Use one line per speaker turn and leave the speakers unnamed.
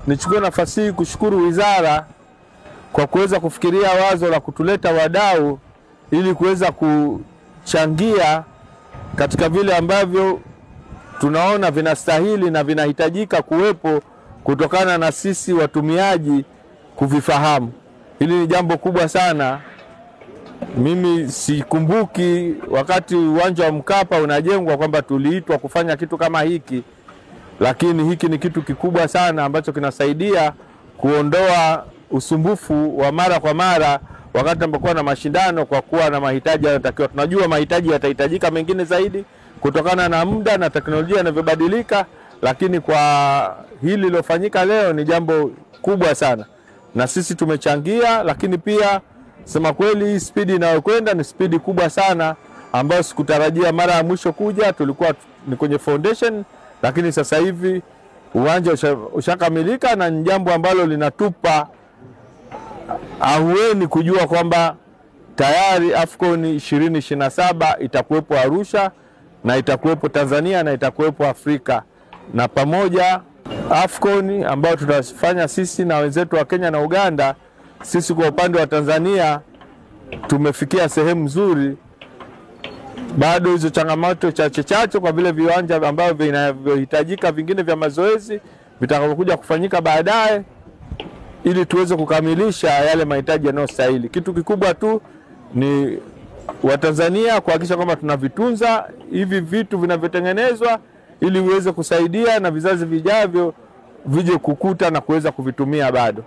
nichukue nafasi hii kushukuru wizara kwa kuweza kufikiria wazo la kutuleta wadau ili kuweza kuchangia katika vile ambavyo tunaona vinastahili na vinahitajika kuwepo kutokana na sisi watumiaji kuvifahamu. Hili ni jambo kubwa sana. Mimi sikumbuki wakati uwanja wa Mkapa unajengwa kwamba tuliitwa kufanya kitu kama hiki, lakini hiki ni kitu kikubwa sana ambacho kinasaidia kuondoa usumbufu wa mara kwa mara wakati ambapo na mashindano, kwa kuwa na mahitaji yanatakiwa. Tunajua mahitaji yatahitajika mengine zaidi kutokana na muda na teknolojia inavyobadilika, lakini kwa hili lilofanyika leo ni jambo kubwa sana na sisi tumechangia. Lakini pia sema kweli spidi inayokwenda ni spidi kubwa sana ambayo sikutarajia. Mara ya mwisho kuja tulikuwa ni kwenye foundation, lakini sasa hivi uwanja ushakamilika, na ni jambo ambalo linatupa ahueni kujua kwamba tayari AFCON 2027 itakuwepo Arusha na itakuwepo Tanzania na itakuwepo Afrika, na pamoja AFCON ambayo tutafanya sisi na wenzetu wa Kenya na Uganda. Sisi kwa upande wa Tanzania tumefikia sehemu nzuri, bado hizo changamoto chache kwa vile viwanja ambavyo vinavyohitajika vingine vya mazoezi vitakapokuja kufanyika baadaye, ili tuweze kukamilisha yale mahitaji yanayostahili. Kitu kikubwa tu ni Watanzania kuhakikisha kwamba tunavitunza hivi vitu vinavyotengenezwa ili uweze kusaidia na vizazi vijavyo vije kukuta na kuweza kuvitumia bado.